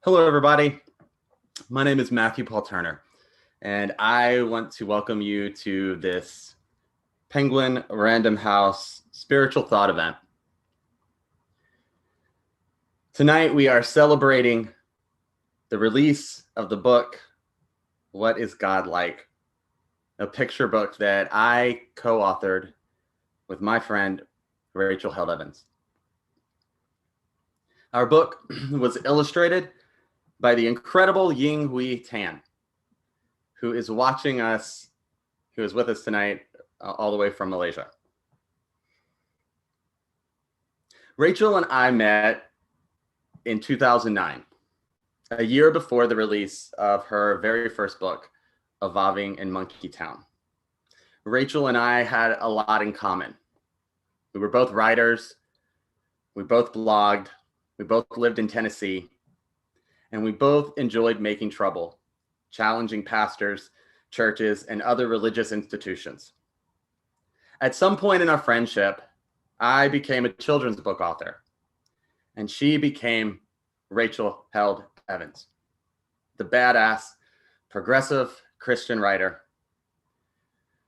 Hello, everybody. My name is Matthew Paul Turner, and I want to welcome you to this Penguin Random House spiritual thought event. Tonight, we are celebrating the release of the book, What is God Like? A picture book that I co-authored with my friend, Rachel Held Evans. Our book was illustrated by the incredible Ying Hui Tan, who is watching us, who is with us tonight all the way from Malaysia. Rachel and I met in 2009, a year before the release of her very first book, Evolving in Monkey Town. Rachel and I had a lot in common. We were both writers, we both blogged, we both lived in Tennessee, and we both enjoyed making trouble, challenging pastors, churches, and other religious institutions. At some point in our friendship, I became a children's book author, and she became Rachel Held Evans, the badass, progressive Christian writer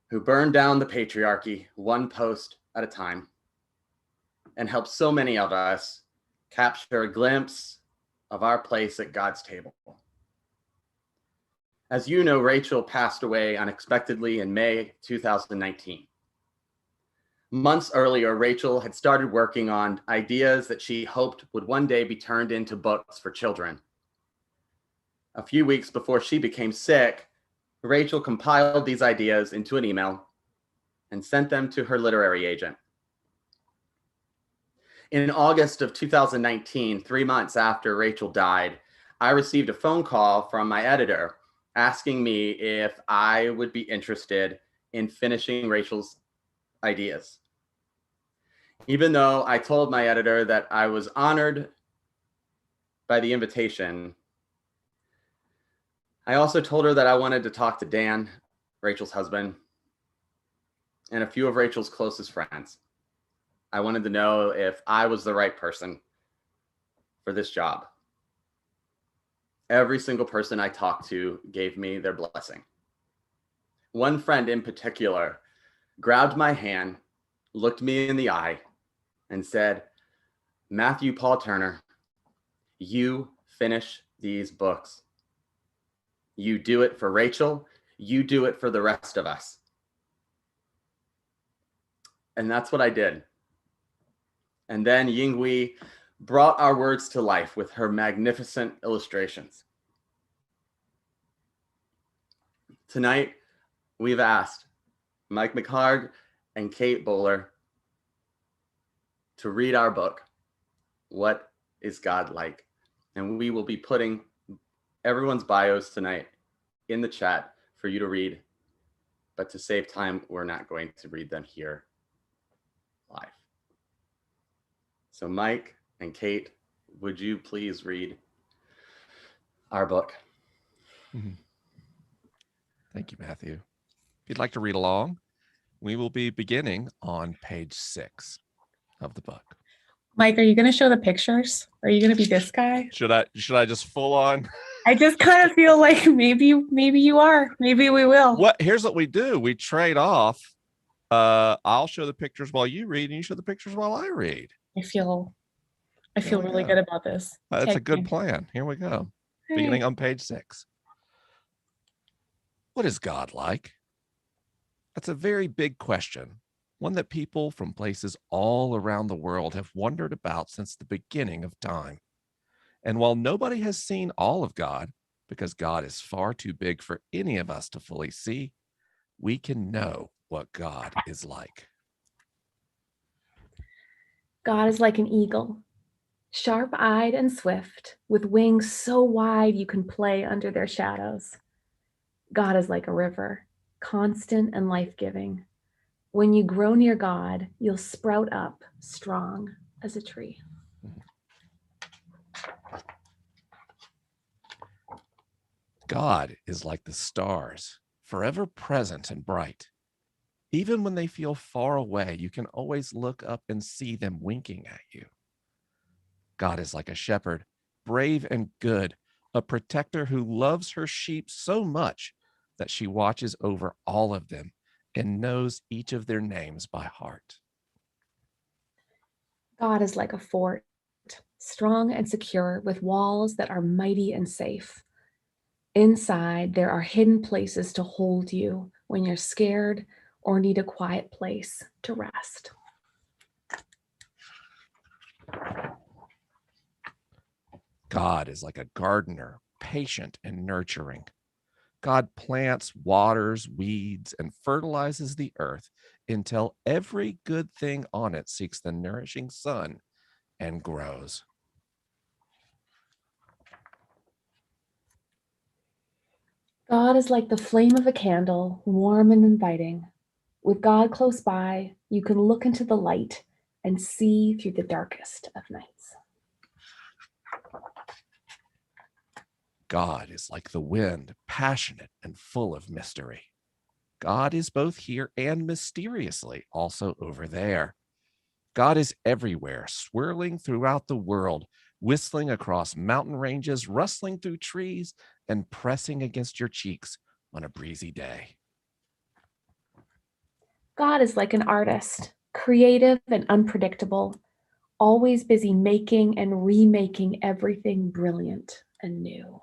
who burned down the patriarchy one post at a time and helped so many of us capture a glimpse of our place at God's table. As you know, Rachel passed away unexpectedly in May 2019. Months earlier, Rachel had started working on ideas that she hoped would one day be turned into books for children. A few weeks before she became sick, Rachel compiled these ideas into an email and sent them to her literary agent. In August of 2019, 3 months after Rachel died, I received a phone call from my editor asking me if I would be interested in finishing Rachel's ideas. Even though I told my editor that I was honored by the invitation, I also told her that I wanted to talk to Dan, Rachel's husband, and a few of Rachel's closest friends. I wanted to know if I was the right person for this job. Every single person I talked to gave me their blessing. One friend in particular grabbed my hand, looked me in the eye, and said, "Matthew Paul Turner, you finish these books. You do it for Rachel. You do it for the rest of us." And that's what I did. And then Ying Hui brought our words to life with her magnificent illustrations. Tonight, we've asked Mike McHarg and Kate Bowler to read our book, What is God Like? And we will be putting everyone's bios tonight in the chat for you to read. But to save time, we're not going to read them here live. So Mike and Kate, would you please read our book? Thank you, Matthew. If you'd like to read along, we will be beginning on page 6 of the book. Mike, are you going to show the pictures? Are you going to be this guy? Should I just full on? I just kind of feel like maybe you are. Maybe we will. Here's what we do. We trade off. I'll show the pictures while you read, and you show the pictures while I read. I feel really good about this. That's a good plan. Here we go. Hey. Beginning on page 6. What is God like? That's a very big question, one that people from places all around the world have wondered about since the beginning of time. And while nobody has seen all of God, because God is far too big for any of us to fully see, we can know what God is like. God is like an eagle, sharp-eyed and swift, with wings so wide you can play under their shadows. God is like a river, constant and life-giving. When you grow near God, you'll sprout up strong as a tree. God is like the stars, forever present and bright. Even when they feel far away, you can always look up and see them winking at you. God is like a shepherd, brave and good, a protector who loves her sheep so much that she watches over all of them and knows each of their names by heart. God is like a fort, strong and secure, with walls that are mighty and safe. Inside, there are hidden places to hold you when you're scared or need a quiet place to rest. God is like a gardener, patient and nurturing. God plants, waters, weeds, and fertilizes the earth until every good thing on it seeks the nourishing sun and grows. God is like the flame of a candle, warm and inviting. With God close by, you can look into the light and see through the darkest of nights. God is like the wind, passionate and full of mystery. God is both here and mysteriously also over there. God is everywhere, swirling throughout the world, whistling across mountain ranges, rustling through trees, and pressing against your cheeks on a breezy day. God is like an artist, creative and unpredictable, always busy making and remaking everything brilliant and new.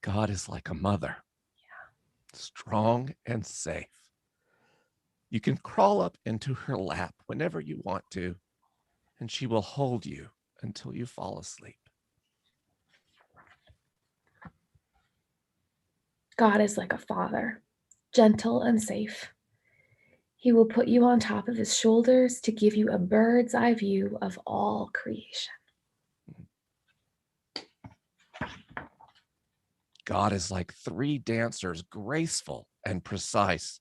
God is like a mother, strong and safe. You can crawl up into her lap whenever you want to, and she will hold you until you fall asleep. God is like a father, gentle and safe. He will put you on top of his shoulders to give you a bird's eye view of all creation. God is like three dancers, graceful and precise.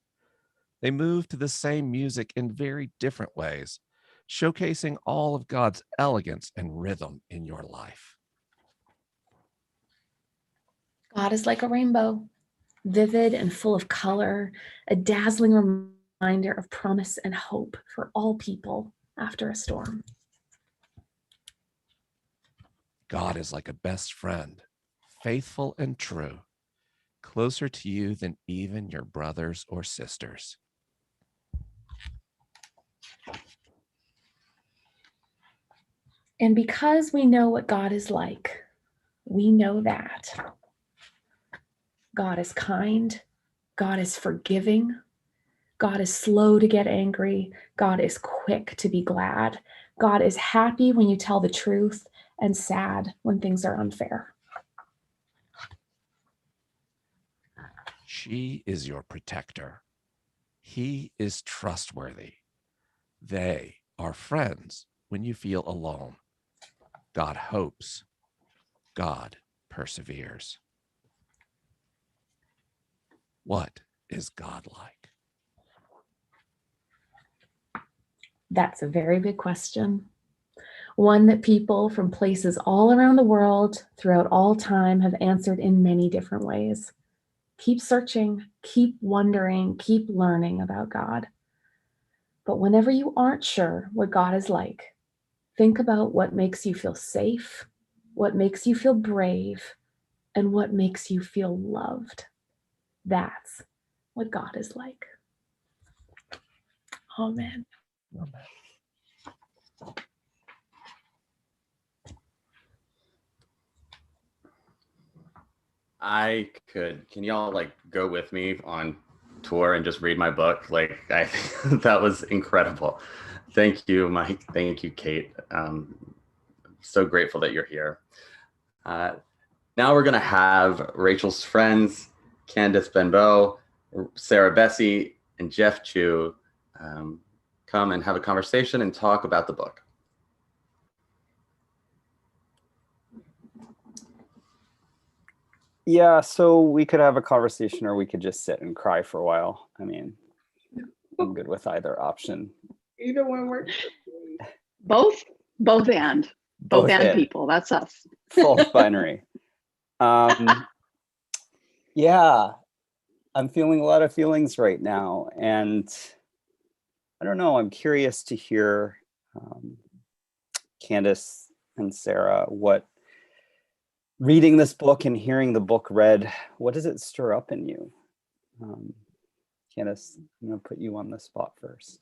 They move to the same music in very different ways, showcasing all of God's elegance and rhythm in your life. God is like a rainbow, vivid and full of color, a dazzling reminder of promise and hope for all people after a storm. God is like a best friend, faithful and true, closer to you than even your brothers or sisters. And because we know what God is like, we know that God is kind, God is forgiving, God is slow to get angry, God is quick to be glad, God is happy when you tell the truth and sad when things are unfair. She is your protector. He is trustworthy. They are friends when you feel alone. God hopes. God perseveres. What is God like? That's a very big question. One that people from places all around the world throughout all time have answered in many different ways. Keep searching, keep wondering, keep learning about God. But whenever you aren't sure what God is like, think about what makes you feel safe, what makes you feel brave, and what makes you feel loved. That's what God is like. Amen. Amen. Can y'all like go with me on tour and just read my book? Like, I think that was incredible. Thank you, Mike. Thank you, Kate. So grateful that you're here. Now we're gonna have Rachel's friends, Candace Benbow, Sarah Bessie, and Jeff Chu come and have a conversation and talk about the book. Yeah, so we could have a conversation or we could just sit and cry for a while. I mean, I'm good with either option. Either one works. Both and Both and and. people. That's us. False binary. Yeah, I'm feeling a lot of feelings right now, and I don't know. I'm curious to hear Candace and Sarah, what reading this book and hearing the book read, what does it stir up in you? Candace, I'm going to put you on the spot first.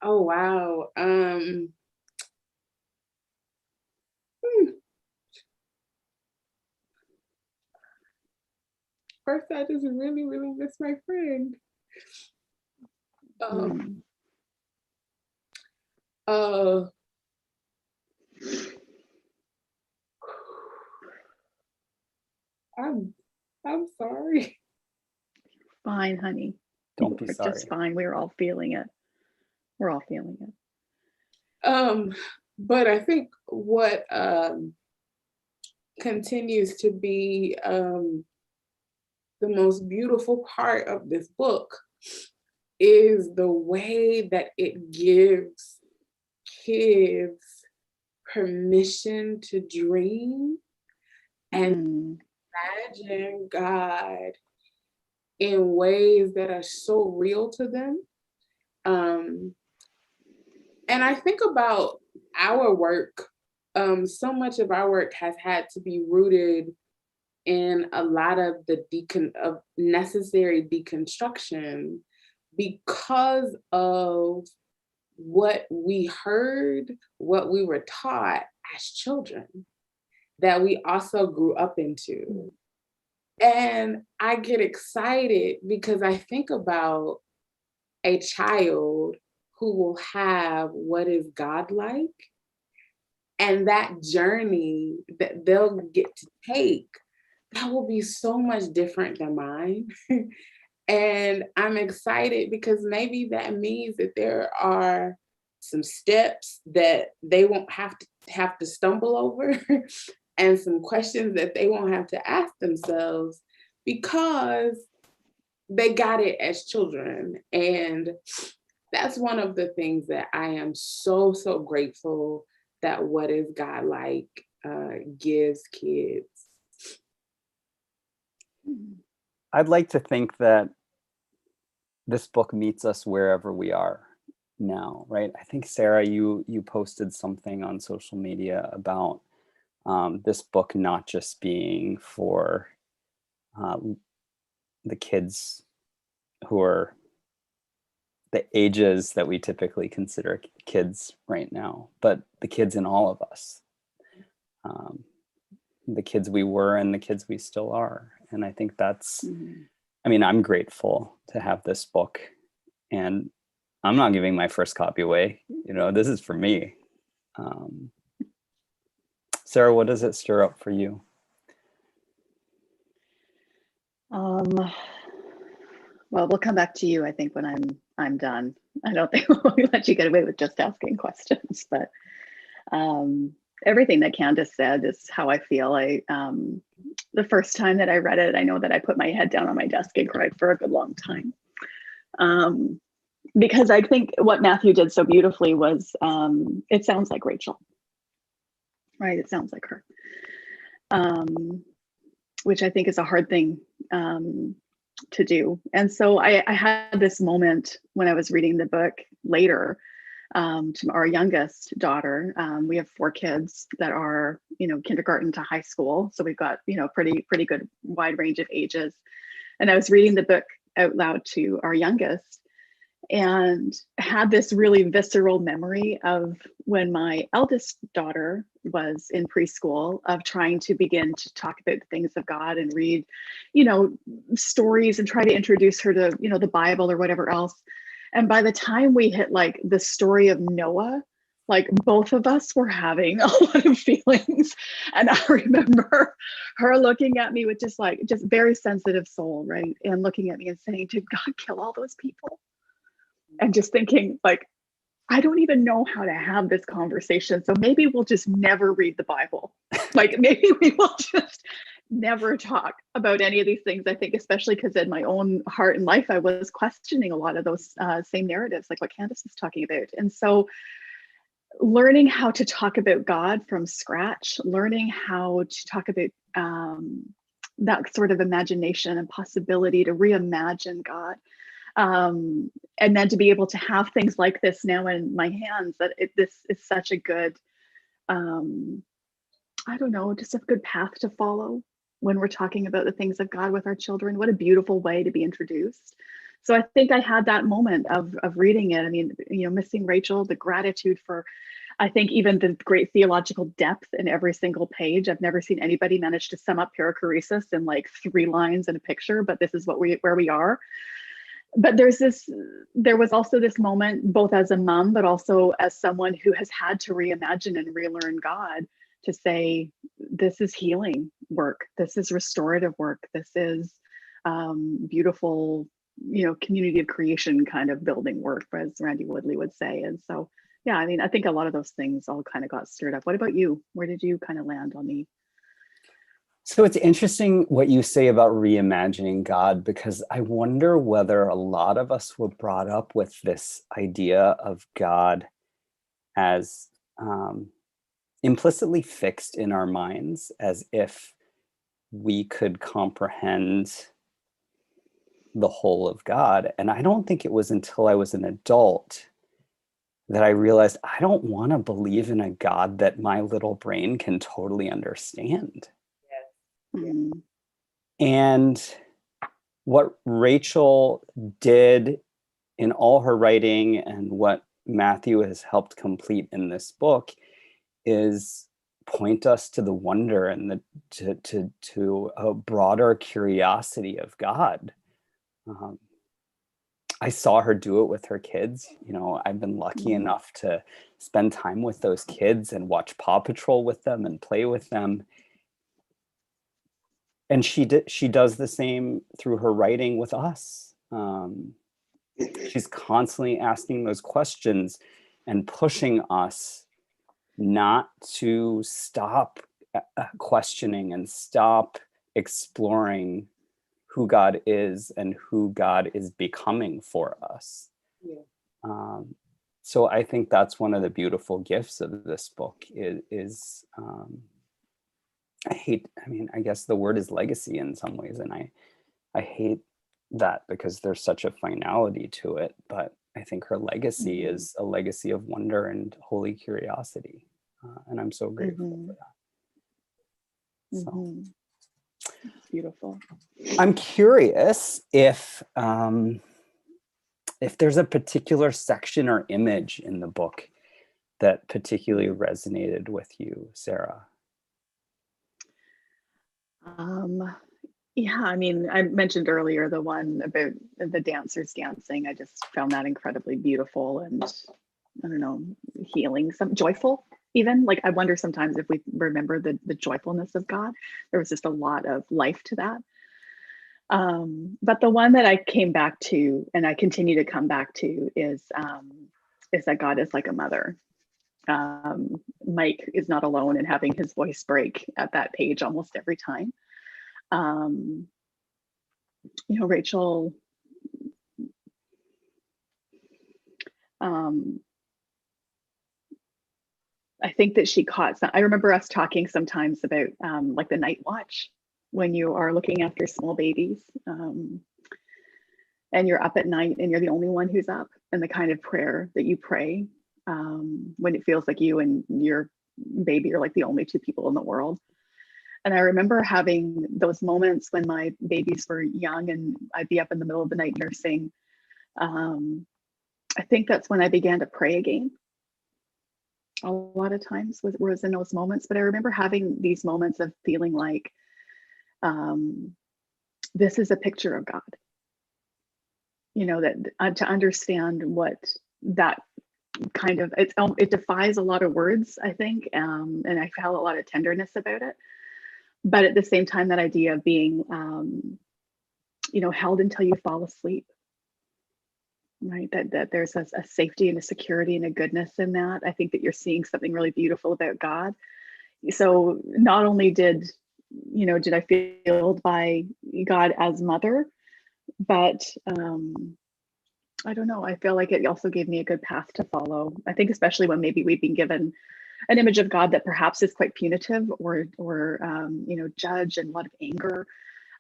Oh, wow. First, I just really, really miss my friend. I'm sorry. Fine, honey. Don't be We're sorry. just fine. We're all feeling it. We're all feeling it. But I think what continues to be the most beautiful part of this book is the way that it gives kids permission to dream and imagine God in ways that are so real to them. And I think about our work. So much of our work has had to be rooted in a lot of the necessary deconstruction because of what we heard, what we were taught as children, that we also grew up into. And I get excited because I think about a child who will have what is God like, and that journey that they'll get to take, that will be so much different than mine. And I'm excited because maybe that means that there are some steps that they won't have to stumble over and some questions that they won't have to ask themselves because they got it as children. And that's one of the things that I am so, so grateful that What is God Like gives kids. I'd like to think that this book meets us wherever we are now, right? I think, Sarah, you posted something on social media about this book not just being for the kids who are the ages that we typically consider kids right now, but the kids in all of us, the kids we were and the kids we still are. And I think that's, I mean, I'm grateful to have this book, and I'm not giving my first copy away. You know, this is for me. Sarah, what does it stir up for you? Well, we'll come back to you, I think, when I'm done. I don't think we'll let you get away with just asking questions, but everything that Candace said is how I feel. The first time that I read it, I know that I put my head down on my desk and cried for a good long time. Because I think what Matthew did so beautifully was, it sounds like Rachel, right? It sounds like her, which I think is a hard thing to do. And so I had this moment when I was reading the book later to our youngest daughter. We have 4 kids that are, kindergarten to high school. So we've got, pretty good wide range of ages. And I was reading the book out loud to our youngest and had this really visceral memory of when my eldest daughter was in preschool, of trying to begin to talk about the things of God and read, stories and try to introduce her to, the Bible or whatever else. And by the time we hit like the story of Noah, like both of us were having a lot of feelings. And I remember her looking at me with just very sensitive soul, right? And looking at me and saying, did God kill all those people? And just thinking, like, I don't even know how to have this conversation. So maybe we'll just never read the Bible. Like maybe we will just never talk about any of these things. I think, especially because in my own heart and life, I was questioning a lot of those same narratives, like what Candace was talking about. And so learning how to talk about God from scratch, learning how to talk about that sort of imagination and possibility to reimagine God. And then to be able to have things like this now in my hands, that this is such a good, I don't know, just a good path to follow when we're talking about the things of God with our children. What a beautiful way to be introduced. So I think I had that moment of reading it. I mean, you know, missing Rachel, the gratitude for, I think, even the great theological depth in every single page. I've never seen anybody manage to sum up perichoresis in like 3 lines in a picture, but this is where we are. But there was also this moment, both as a mom, but also as someone who has had to reimagine and relearn God, to say, this is healing work, this is restorative work, this is beautiful, you know, community of creation kind of building work, as Randy Woodley would say. And so, yeah, I mean, I think a lot of those things all kind of got stirred up. What about you? Where did you kind of land on the? So it's interesting what you say about reimagining God, because I wonder whether a lot of us were brought up with this idea of God as implicitly fixed in our minds, as if we could comprehend the whole of God. And I don't think it was until I was an adult that I realized I don't want to believe in a God that my little brain can totally understand. Mm. And what Rachel did in all her writing, and what Matthew has helped complete in this book, is point us to the wonder and to a broader curiosity of God. I saw her do it with her kids. You know, I've been lucky enough to spend time with those kids and watch Paw Patrol with them and play with them. And she does the same through her writing with us. She's constantly asking those questions and pushing us not to stop questioning and stop exploring who God is and who God is becoming for us. Yeah. So I think that's one of the beautiful gifts of this book is I guess the word is legacy in some ways, and I hate that because there's such a finality to it, but I think her legacy is a legacy of wonder and holy curiosity, and I'm so grateful for that. So It's beautiful. I'm curious if there's a particular section or image in the book that particularly resonated with you, Sarah. Yeah, I mean, I mentioned earlier the one about the dancers dancing. I just found that incredibly beautiful and, I don't know, healing, some joyful even. Like, I wonder sometimes if we remember the joyfulness of God. There was just a lot of life to that. But the one that I came back to, and I continue to come back to, is that God is like a mother. Mike is not alone in having his voice break at that page almost every time. You know, Rachel, I think that she caught some, I remember us talking sometimes about like the night watch, when you are looking after small babies and you're up at night and you're the only one who's up, and the kind of prayer that you pray when it feels like you and your baby are like the only 2 people in the world. And I remember having those moments when my babies were young and I'd be up in the middle of the night nursing. I think that's when I began to pray again. A lot of times was in those moments, but I remember having these moments of feeling like this is a picture of God. You know, that to understand what that kind of, it defies a lot of words, I think, and I felt a lot of tenderness about it. But at the same time, that idea of being, you know, held until you fall asleep, right? That there's a safety and a security and a goodness in that. I think that you're seeing something really beautiful about God. So not only did I feel by God as mother, but I don't know. I feel like it also gave me a good path to follow. I think especially when maybe we've been given an image of God that perhaps is quite punitive or you know, judge and a lot of anger.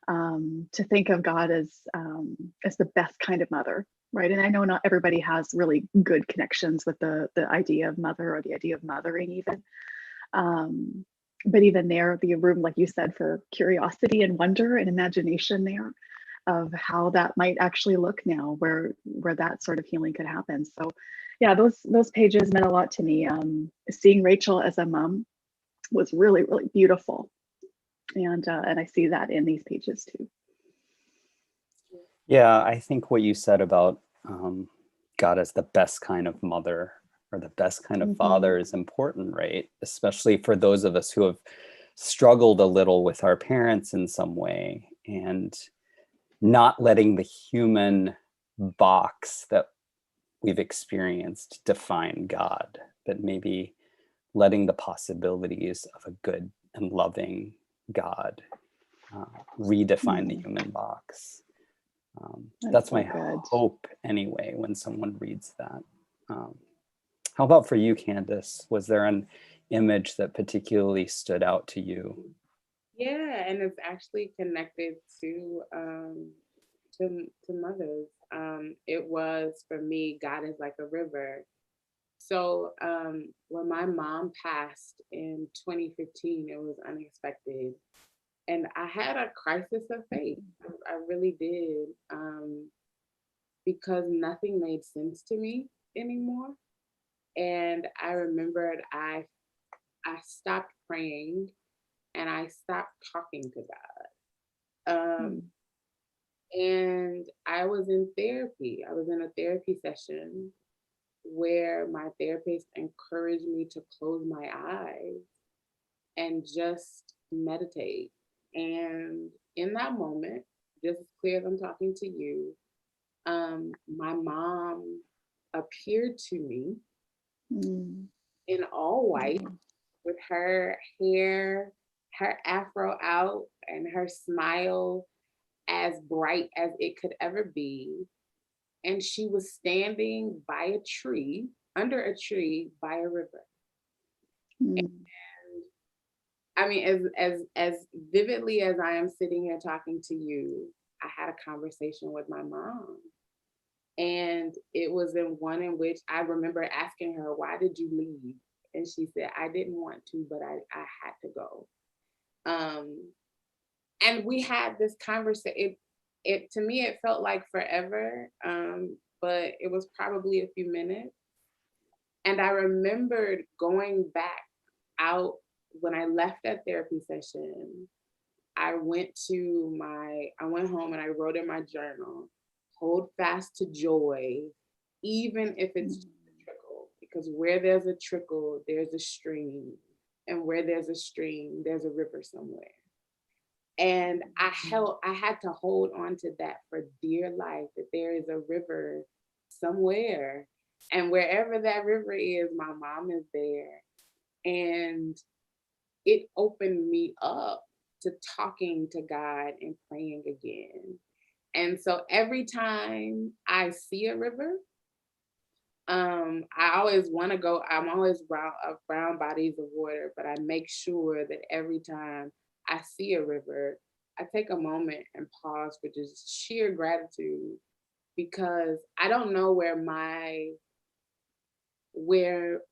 To think of God as the best kind of mother, right? And I know not everybody has really good connections with the idea of mother or the idea of mothering even. But even there, the room, like you said, for curiosity and wonder and imagination there of how that might actually look now, where that sort of healing could happen. So yeah, those pages meant a lot to me. Seeing Rachel as a mom was really, really beautiful. And I see that in these pages too. Yeah, I think what you said about God as the best kind of mother or the best kind of father is important, right? Especially for those of us who have struggled a little with our parents in some way, and not letting the human box that we've experienced define God, but maybe letting the possibilities of a good and loving God redefine the human box. That's my hope anyway, when someone reads that. How about for you, Candace? Was there an image that particularly stood out to you? Yeah, and it's actually connected to mothers. It was, for me, God is like a river. So when my mom passed in 2015, it was unexpected. And I had a crisis of faith. I really did. Because nothing made sense to me anymore. And I remembered I stopped praying and I stopped talking to God. And I was in therapy. I was in a therapy session where my therapist encouraged me to close my eyes and just meditate. And in that moment, just as clear as I'm talking to you, my mom appeared to me in all white with her hair, her afro out, and her smile as bright as it could ever be. And she was standing by a tree, under a tree by a river. And I mean, as vividly as I am sitting here talking to you, I had a conversation with my mom. And it was in one in which I remember asking her, "Why did you leave?" And she said, "I didn't want to, but I had to go." And we had this conversation. It to me, it felt like forever, but it was probably a few minutes. And I remembered going back out when I left that therapy session. I went home and I wrote in my journal, "Hold fast to joy, even if it's just a trickle, because where there's a trickle, there's a stream. And where there's a stream, there's a river somewhere." And I had to hold on to that for dear life, that there is a river somewhere. And wherever that river is, my mom is there. And it opened me up to talking to God and praying again. And so every time I see a river, I always want to go, I'm always around bodies of water, but I make sure that every time I see a river, I take a moment and pause for just sheer gratitude, because I don't know where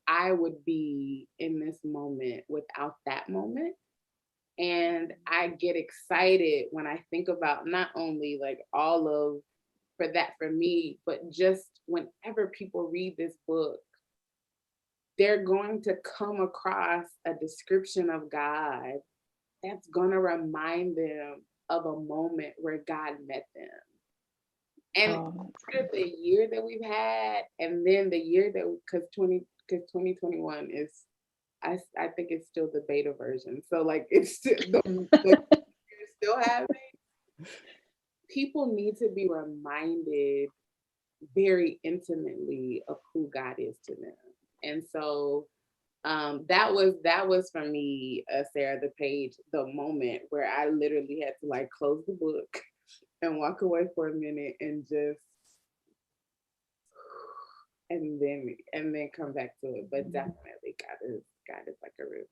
I would be in this moment without that moment. And I get excited when I think about not only like all of for me, but just whenever people read this book, they're going to come across a description of God that's going to remind them of a moment where God met them. And the year that we've had, and then the year that, because 2021 is, I think it's still the beta version. So like it's still the still having. People need to be reminded very intimately of who God is to them. And so that was for me, Sarah, the moment where I literally had to like close the book and walk away for a minute and just and then come back to it. But definitely God is like a river.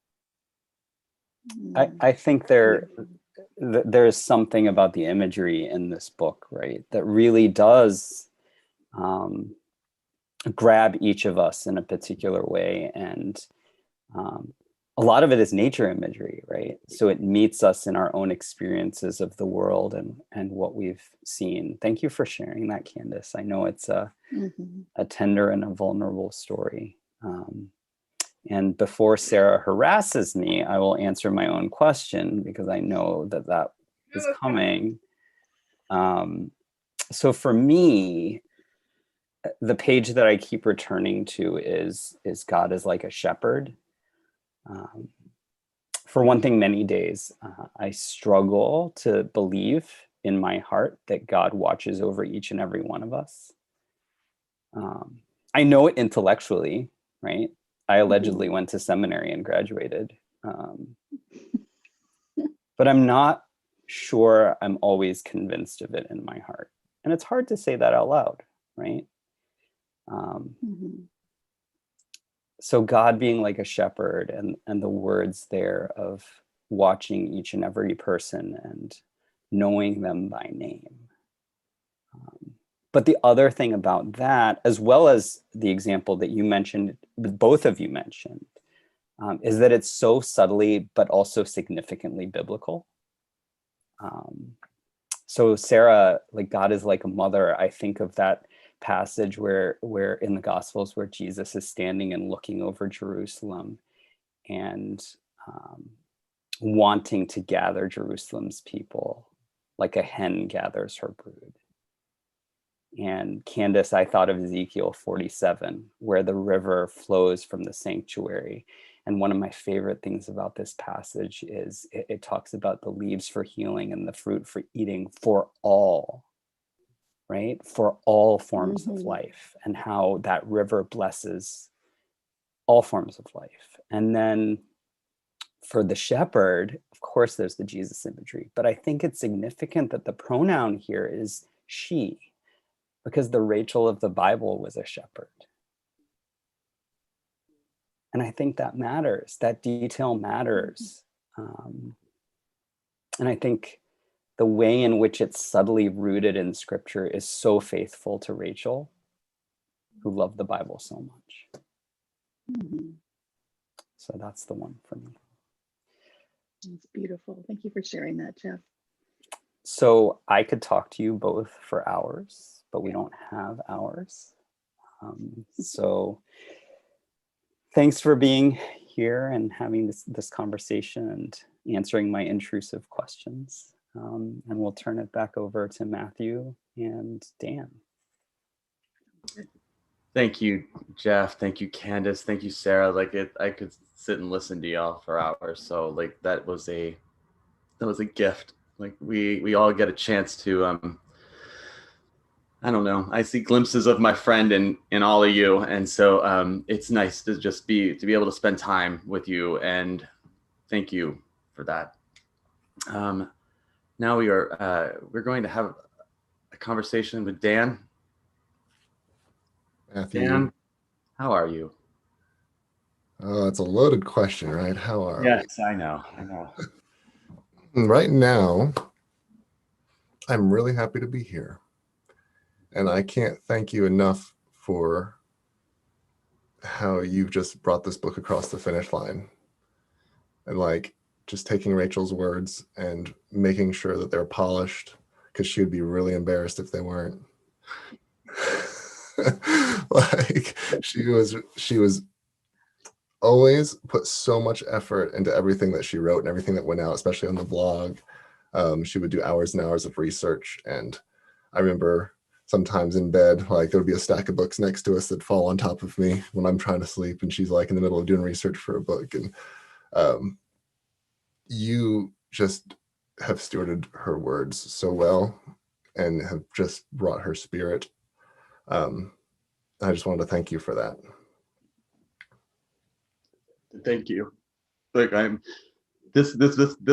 I think there's something about the imagery in this book, right, that really does grab each of us in a particular way. And a lot of it is nature imagery, right? So it meets us in our own experiences of the world and what we've seen. Thank you for sharing that, Candace. I know it's a tender and a vulnerable story. And before Sarah harasses me, I will answer my own question because I know that is coming. So for me, the page that I keep returning to is God is like a shepherd. For one thing, many days, I struggle to believe in my heart that God watches over each and every one of us. I know it intellectually, right? I allegedly went to seminary and graduated. But I'm not sure I'm always convinced of it in my heart. And it's hard to say that out loud, right? So God being like a shepherd and the words there of watching each and every person and knowing them by name. But the other thing about that, as well as the example that you mentioned, both of you mentioned, is that it's so subtly, but also significantly biblical. So Sarah, like God is like a mother, I think of that passage where in the Gospels where Jesus is standing and looking over Jerusalem and wanting to gather Jerusalem's people like a hen gathers her brood. And Candace, I thought of Ezekiel 47, where the river flows from the sanctuary. And one of my favorite things about this passage is it talks about the leaves for healing and the fruit for eating for all, right? For all forms of life, and how that river blesses all forms of life. And then for the shepherd, of course, there's the Jesus imagery, but I think it's significant that the pronoun here is she, because the Rachel of the Bible was a shepherd. And I think that matters, that detail matters. And I think the way in which it's subtly rooted in scripture is so faithful to Rachel, who loved the Bible so much. So that's the one for me. It's beautiful. Thank you for sharing that, Jeff. So I could talk to you both for hours, but we don't have hours. So thanks for being here and having this conversation and answering my intrusive questions. And we'll turn it back over to Matthew and Dan. Thank you, Jeff. Thank you, Candace. Thank you, Sarah. I could sit and listen to y'all for hours. So that was a gift. Like we all get a chance to I don't know. I see glimpses of my friend in all of you, and so it's nice to just be able to spend time with you. And thank you for that. Now we're going to have a conversation with Dan. Matthew. Dan, how are you? Oh, it's a loaded question, right? How are we? Yes, I know. Right now, I'm really happy to be here. And I can't thank you enough for how you've just brought this book across the finish line. And just taking Rachel's words and making sure that they're polished, because she would be really embarrassed if they weren't. She was always put so much effort into everything that she wrote and everything that went out, especially on the blog. She would do hours and hours of research. And I remember sometimes in bed, there would be a stack of books next to us that fall on top of me when I'm trying to sleep. And she's in the middle of doing research for a book. And you just have stewarded her words so well and have just brought her spirit. I just wanted to thank you for that. Thank you. This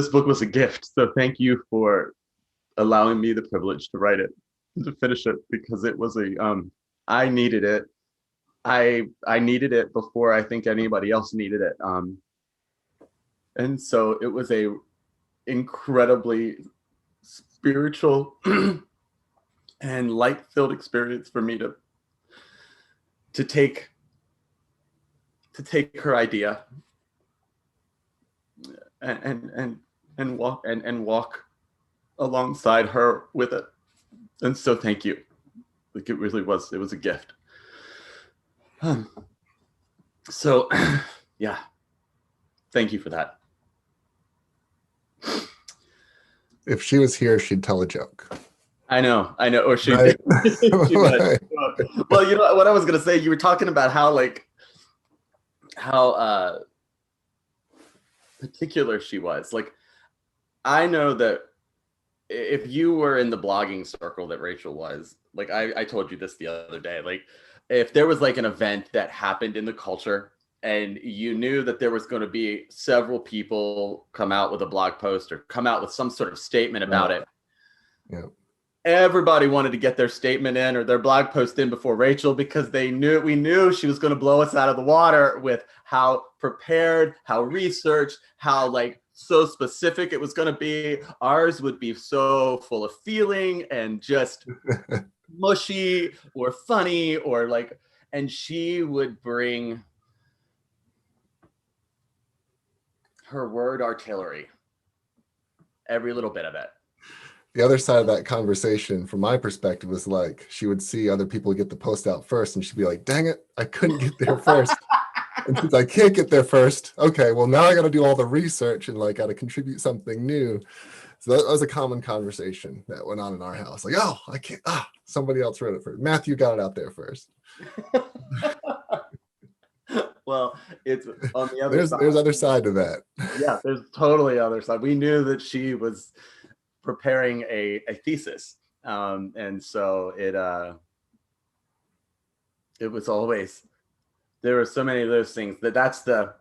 book was a gift, so thank you for allowing me the privilege to write it, to finish it, because it was I needed it I needed it before I think anybody else needed it. And so it was a incredibly spiritual and light-filled experience for me to take her idea and walk alongside her with it. And so thank you. Like it was a gift. So yeah, thank you for that. If she was here, she'd tell a joke. I know, or she, Right? she would. Well, you know what I was gonna say, you were talking about how particular she was. Like, I know that if you were in the blogging circle that Rachel was, like I told you this the other day, like if there was like an event that happened in the culture and you knew that there was going to be several people come out with a blog post or come out with some sort of statement about it. Yeah. Everybody wanted to get their statement in or their blog post in before Rachel, because we knew she was going to blow us out of the water with how prepared, how researched, how like so specific it was going to be. Ours would be so full of feeling and just mushy or funny or like, and she would bring her word artillery, every little bit of it. The other side of that conversation, from my perspective, was like she would see other people get the post out first, and she'd be like, "Dang it, I couldn't get there first." And since I can't get there first, okay, well now I got to do all the research and like got to contribute something new. So that was a common conversation that went on in our house. Like, oh, I can't. Somebody else wrote it first. Matthew got it out there first. Well, it's on the other side. There's other side to that. Yeah, there's totally other side. We knew that she was preparing a thesis, and so it was always, there were so many of those things that's the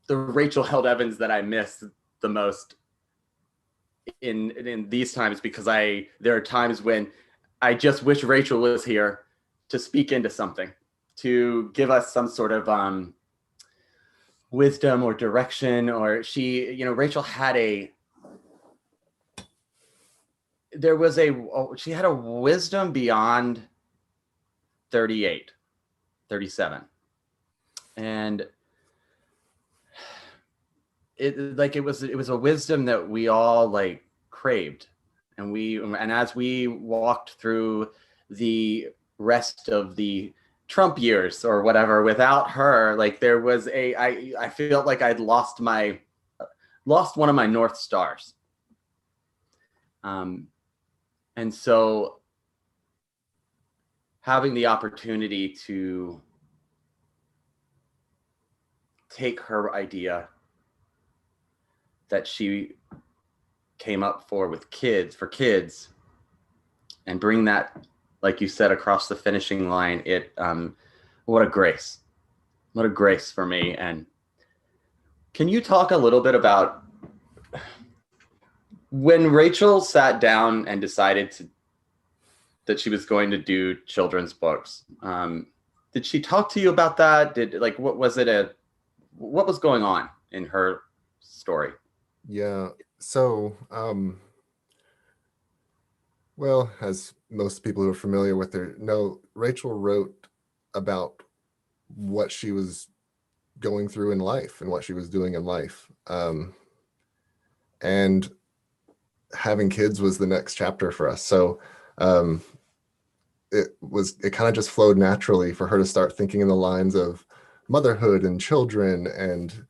Rachel Held Evans that I miss the most in these times, because there are times when I just wish Rachel was here to speak into something, to give us some sort of wisdom or direction. Or Rachel had she had a wisdom beyond 38, 37. And it was a wisdom that we all like craved. And as we walked through the rest of the Trump years or whatever, without her, like there was I felt like I'd lost one of my North Stars. And so having the opportunity to take her idea that she came up for kids and bring that, like you said, across the finishing line, what a grace for me. And can you talk a little bit about when Rachel sat down and decided that she was going to do children's books? Did she talk to you about that? What was going on in her story? Yeah. So, well, as most people who are familiar with her know, Rachel wrote about what she was going through in life and what she was doing in life. And having kids was the next chapter for us. So it kind of just flowed naturally for her to start thinking in the lines of motherhood and children, and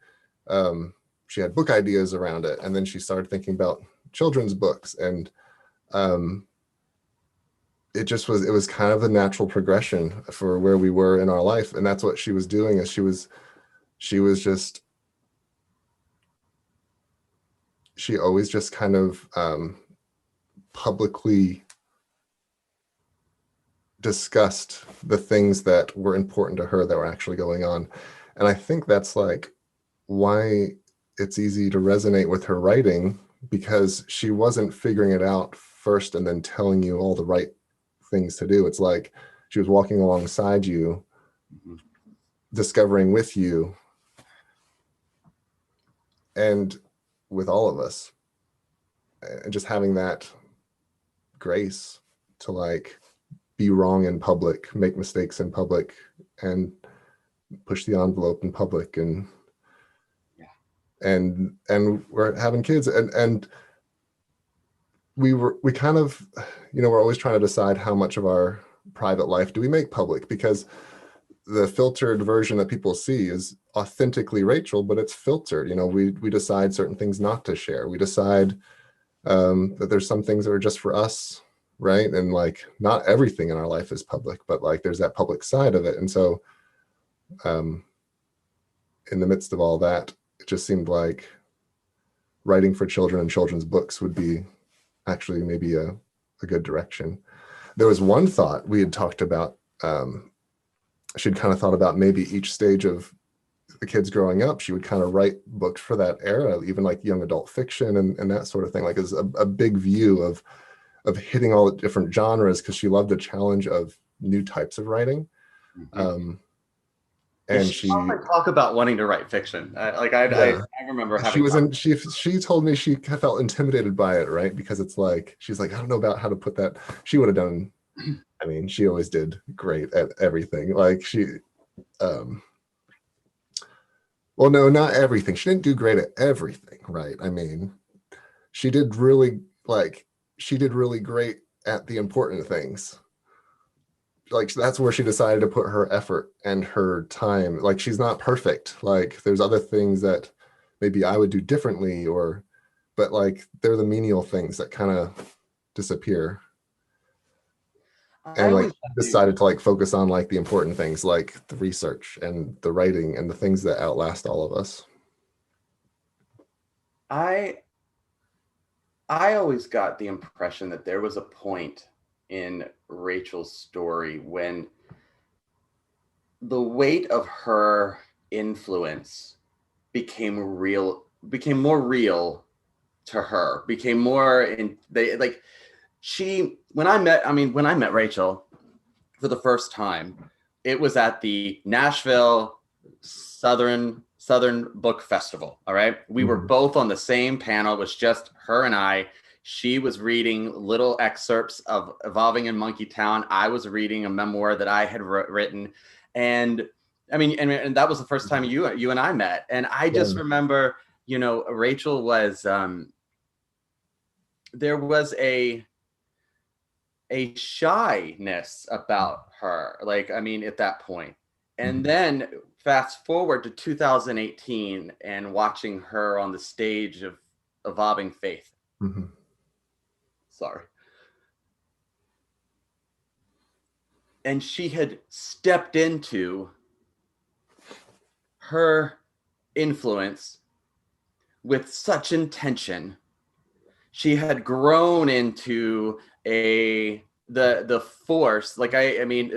she had book ideas around it. And then she started thinking about children's books, and it was kind of a natural progression for where we were in our life. And that's what she was doing, is she always just kind of publicly discussed the things that were important to her that were actually going on. And I think that's like why it's easy to resonate with her writing, because she wasn't figuring it out first and then telling you all the right things to do. It's like She was walking alongside you, discovering with you, and with all of us, and just having that grace to like be wrong in public, make mistakes in public, and push the envelope in public, and we're having kids, and we kind of, we're always trying to decide how much of our private life do we make public, because the filtered version that people see is authentically Rachel, but it's filtered. We decide certain things not to share. We decide that there's some things that are just for us, right? And like not everything in our life is public, but like there's that public side of it. And so in the midst of all that, it just seemed like writing for children and children's books would be actually maybe a good direction. There was one thought we had talked about. She'd kind of thought about maybe each stage of the kids growing up, she would kind of write books for that era, even like young adult fiction and that sort of thing, like as a big view of hitting all the different genres, because she loved the challenge of new types of writing. And she talk about wanting to write fiction. I remember having. She told me she felt intimidated by it, right? Because it's like she's like, I don't know about how to put that. She would have done. I mean, she always did great at everything. Like she, well, no, not everything. She didn't do great at everything, right? I mean, she did really great at the important things. Like that's where she decided to put her effort and her time. Like she's not perfect. Like there's other things that maybe I would do differently, but like they're the menial things that kind of disappear. And like decided to like focus on like the important things, like the research and the writing and the things that outlast all of us. I always got the impression that there was a point in Rachel's story when the weight of her influence became more real to her, became more when I met Rachel for the first time, it was at the Nashville Southern Book Festival. All right. We were both on the same panel. It was just her and I. She was reading little excerpts of Evolving in Monkeytown. I was reading a memoir that I had written. And I mean, and that was the first time you and I met. And I just remember, Rachel was, there was a shyness about her, at that point. And then fast forward to 2018 and watching her on the stage of Evolving Faith. Sorry. And she had stepped into her influence with such intention. She had grown into the force.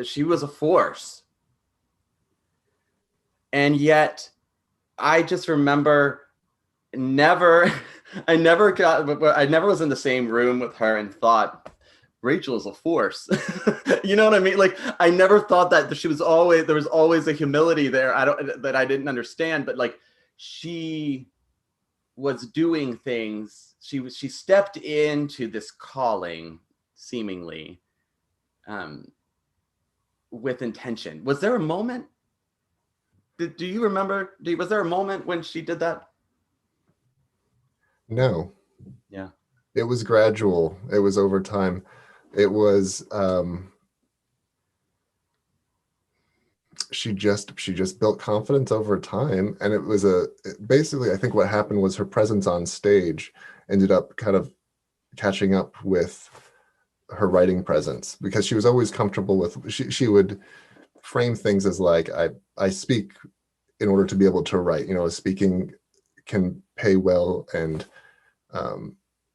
She was a force. And yet I just remember I never was in the same room with her and thought Rachel is a force. You know what I mean? Like I never thought that there was always a humility there. That I didn't understand, but like she was doing things. She stepped into this calling seemingly with intention. Was there a moment? Do you remember? Was there a moment when she did that? No. Yeah. It was gradual. It was over time. It was she just built confidence over time, and it was basically I think what happened was her presence on stage ended up kind of catching up with her writing presence, because she was always comfortable with she would frame things as like I speak in order to be able to write. Speaking can pay well and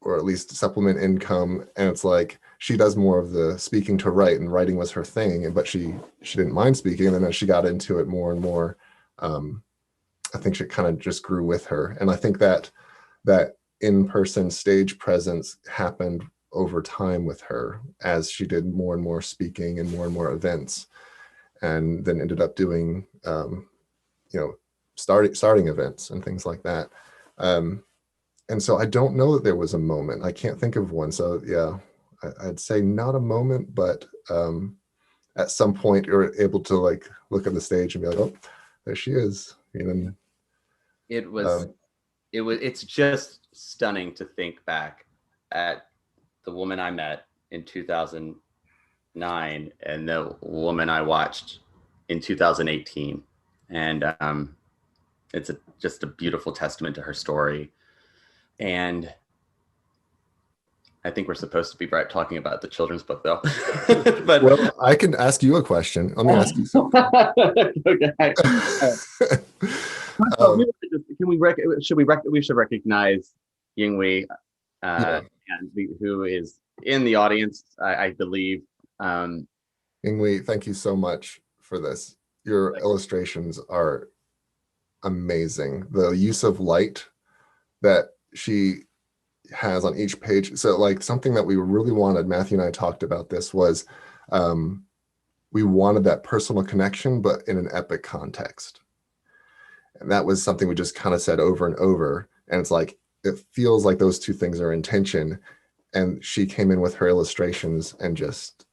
or at least supplement income, and it's like she does more of the speaking to write, and writing was her thing, but she didn't mind speaking. And then as she got into it more and more, I think she kind of just grew with her. And I think that in-person stage presence happened over time with her as she did more and more speaking and more events, and then ended up doing, starting events and things like that. And so I don't know that there was a moment. I can't think of one. So yeah, I'd say not a moment, but at some point you're able to like look at the stage and be like, oh, there she is. It's just stunning to think back at the woman I met in 2009 and the woman I watched in 2018. And it's just a beautiful testament to her story. And I think we're supposed to be talking about the children's book, though. But well, I can ask you a question. Let me ask you something. Okay. We should recognize Yinghui, and who is in the audience, I believe. Yinghui, thank you so much for this. Your illustrations are amazing. The use of light that she has on each page. So like something that we really wanted, Matthew and I talked about this, was we wanted that personal connection, but in an epic context. And that was something we just kind of said over and over. And it's like, it feels like those two things are in tension. And she came in with her illustrations and just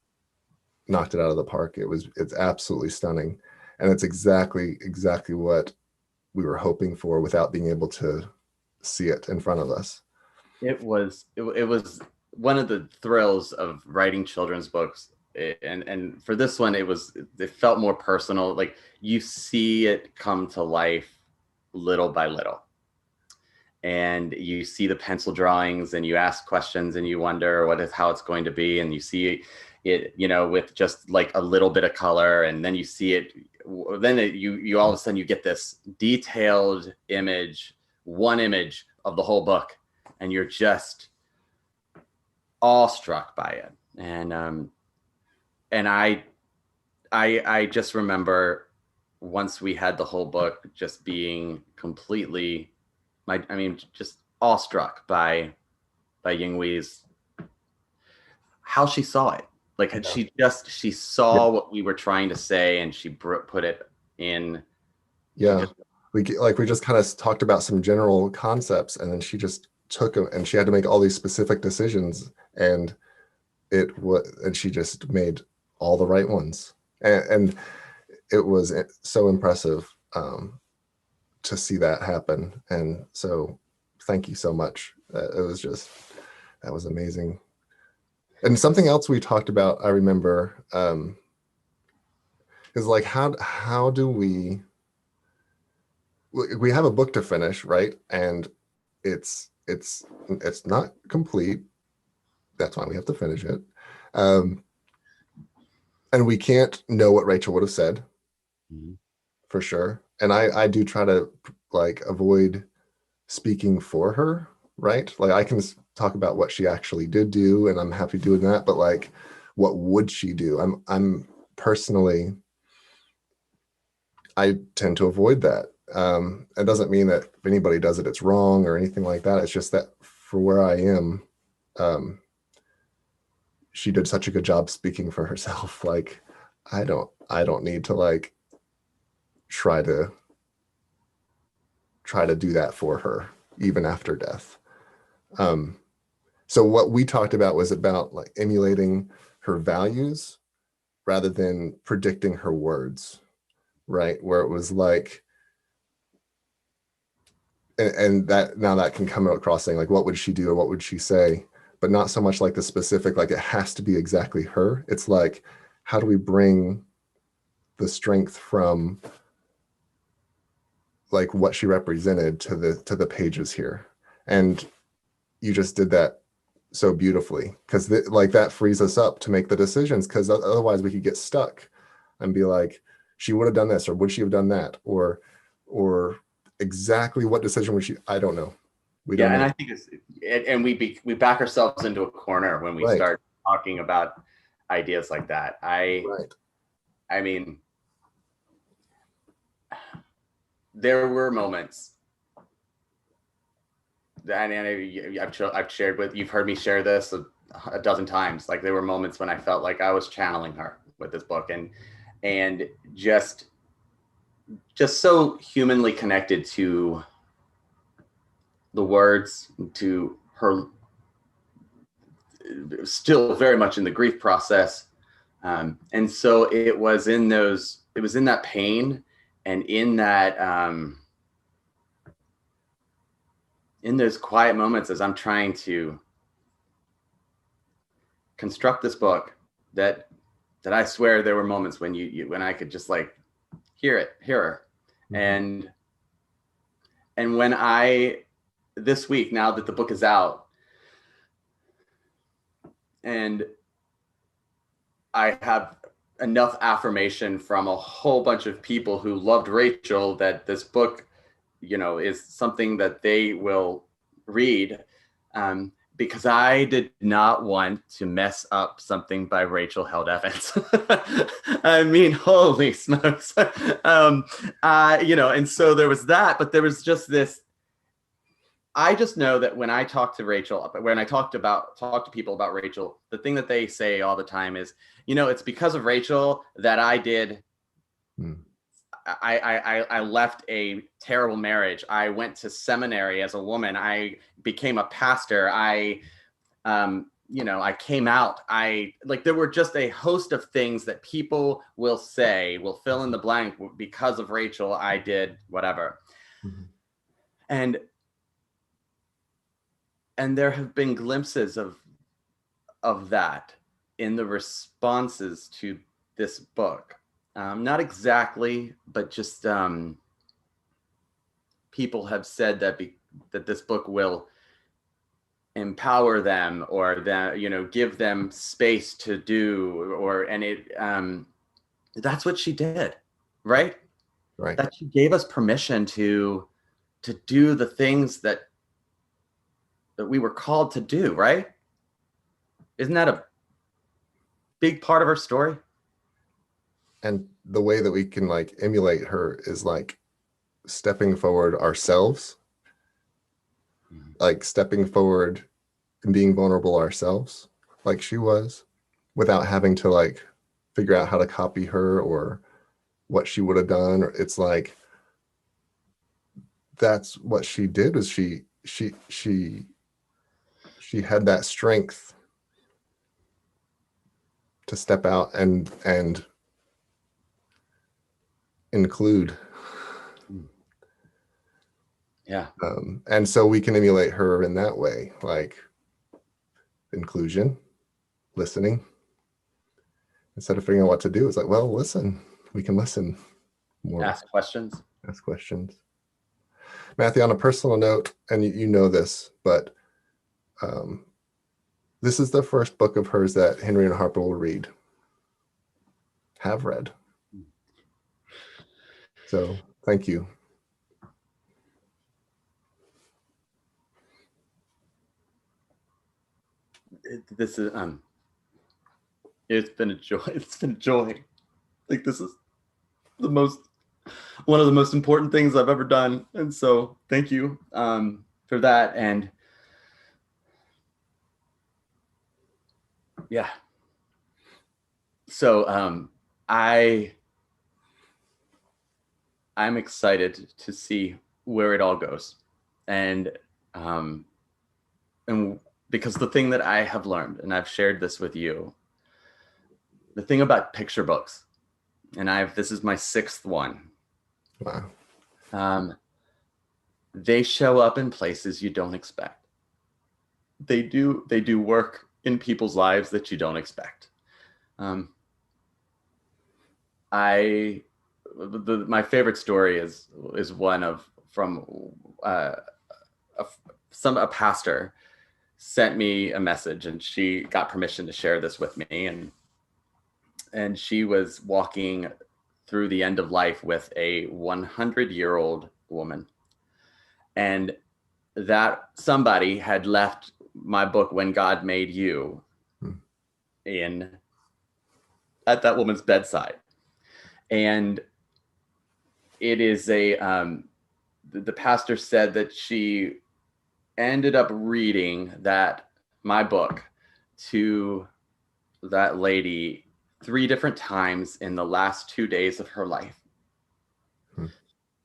knocked it out of the park. It's absolutely stunning. And it's exactly what we were hoping for without being able to see it in front of us. It was one of the thrills of writing children's books. And for this one, it felt more personal. Like you see it come to life little by little. And you see the pencil drawings and you ask questions and you wonder how it's going to be. And you see it, with just like a little bit of color, and then you see it, you all of a sudden you get this detailed image, one image of the whole book, and you're just awestruck by it. And I just remember once we had the whole book, just being completely, just awestruck by Yinghui's, how she saw it. Like she saw what we were trying to say, and she put it in. Yeah, we just kind of talked about some general concepts, and then she just took them, and she had to make all these specific decisions, and she just made all the right ones, and it was so impressive to see that happen. And so thank you so much. That was amazing. And something else we talked about, I remember, is like, how do we have a book to finish, right? And it's not complete. That's why we have to finish it. And we can't know what Rachel would have said, for sure. And I do try to like avoid speaking for her, right? Like I can talk about what she actually did do, and I'm happy doing that, but like, what would she do? I'm personally, I tend to avoid that. It doesn't mean that if anybody does it, it's wrong or anything like that. It's just that for where I am, she did such a good job speaking for herself. Like, I don't need to like try to do that for her, even after death. So what we talked about was about like emulating her values rather than predicting her words, right? Where it was like, and that now that can come across saying like, what would she do or what would she say? But not so much like the specific, like it has to be exactly her. It's like, how do we bring the strength from like what she represented to the pages here? And you just did that so beautifully, because like that frees us up to make the decisions, because otherwise we could get stuck and be like, she would have done this, or would she have done that, or exactly what decision would she, I don't know. We don't know. And I think we back ourselves into a corner when we start talking about ideas like that. I mean, there were moments, and I've shared with, you've heard me share this a dozen times. Like there were moments when I felt like I was channeling her with this book, and just so humanly connected to the words, to her, still very much in the grief process. And so it was in that pain and in that, in those quiet moments as I'm trying to construct this book, that I swear there were moments when when I could just like hear her. Mm-hmm. And when this week, now that the book is out, and I have enough affirmation from a whole bunch of people who loved Rachel that this book, is something that they will read, because I did not want to mess up something by Rachel Held Evans. I mean, holy smokes. And so there was that, but there was just this. I just know that when I talk to Rachel, when I talk to people about Rachel, the thing that they say all the time is, it's because of Rachel that I did. I left a terrible marriage. I went to seminary as a woman. I became a pastor. I came out. There were just a host of things that people will fill in the blank. Because of Rachel, I did whatever. Mm-hmm. And there have been glimpses of that in the responses to this book. Not exactly, but just people have said that that this book will empower them, or that, give them space to do, that's what she did, right? Right. That she gave us permission to do the things that we were called to do, right? Isn't that a big part of her story? And the way that we can emulate her is stepping forward ourselves, stepping forward and being vulnerable ourselves, like she was, without having to figure out how to copy her or what she would have done. It's that's what she did, was she had that strength to step out and include. Yeah. And so we can emulate her in that way, inclusion, listening. Instead of figuring out what to do, it's listen. We can listen more. Ask questions. Matthew, on a personal note, and you know this, but this is the first book of hers that Henrietta Harper will have read. So thank you. This is it's been a joy. It's been a joy. This is one of the most important things I've ever done, and so thank you for that. And yeah, so I'm excited to see where it all goes, and because the thing that I have learned, and I've shared this with you, the thing about picture books, and this is my 6th one. Wow. They show up in places you don't expect. They do work in people's lives that you don't expect. My favorite story is one from a pastor sent me a message, and she got permission to share this with me, and she was walking through the end of life with a 100-year-old woman, and that somebody had left my book, When God Made You, at that woman's bedside. And it is the pastor said that she ended up reading my book to that lady 3 different times in the last 2 days of her life.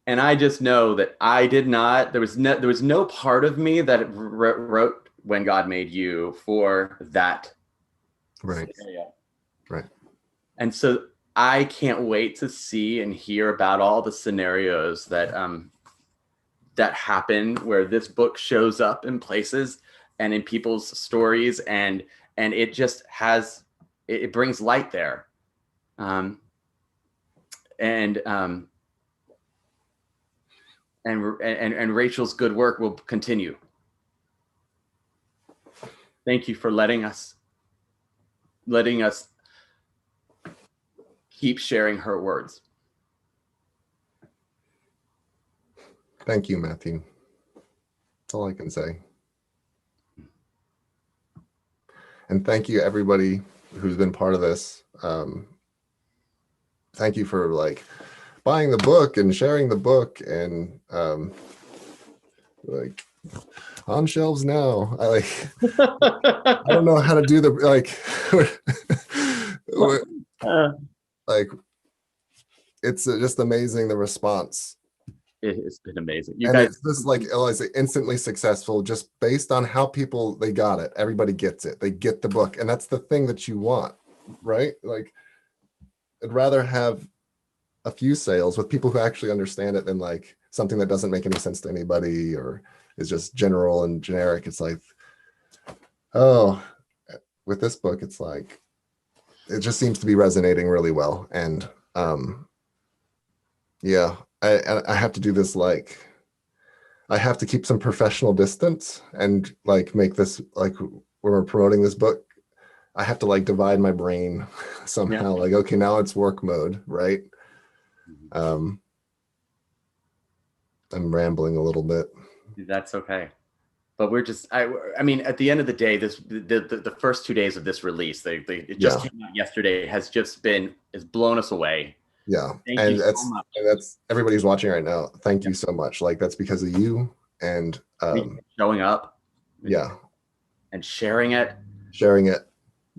And I just know that I did not, there was no part of me that wrote When God Made You for that Right. scenario. Right. And so I can't wait to see and hear about all the scenarios that that happen where this book shows up in places and in people's stories, and it just has, it brings light there. And Rachel's good work will continue. Thank you for letting us keep sharing her words. Thank you, Matthew. That's all I can say. And thank you, everybody who's been part of this. Thank you for like buying the book and sharing the book, and like on shelves now. I don't know how to do the like it's just amazing, the response. It has been amazing. And it's just like instantly successful just based on how people, they got it. Everybody gets it. They get the book. And that's the thing that you want, right? Like, I'd rather have a few sales with people who actually understand it than like something that doesn't make any sense to anybody or is just general and generic. It's like, oh, with this book, it's like, it just seems to be resonating really well. And yeah, I have to do this, like, I have to keep some professional distance and like make this, like when we're promoting this book, I have to like divide my brain somehow. Yeah. Like, okay, now it's work mode, right? I'm rambling a little bit. That's okay. But we're just, I mean, at the end of the day, the first 2 days of this release, it just came out yesterday, has blown us away. Yeah. And that's everybody's watching right now. Thank you so much. Like, that's because of you and showing up. Yeah. And sharing it.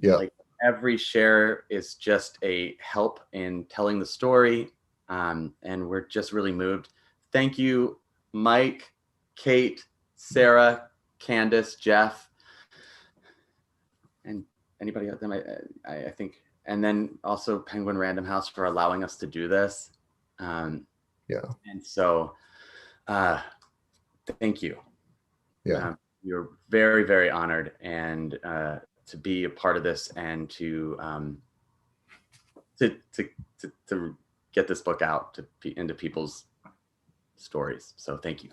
Yeah. Like, every share is just a help in telling the story. And we're just really moved. Thank you, Mike, Kate, Sarah, Candace, Jeff, and anybody else. I think, and then also Penguin Random House for allowing us to do this. Yeah. And so, thank you. Yeah. You're very, very honored, and to be a part of this, and to get this book out into people's stories. So thank you.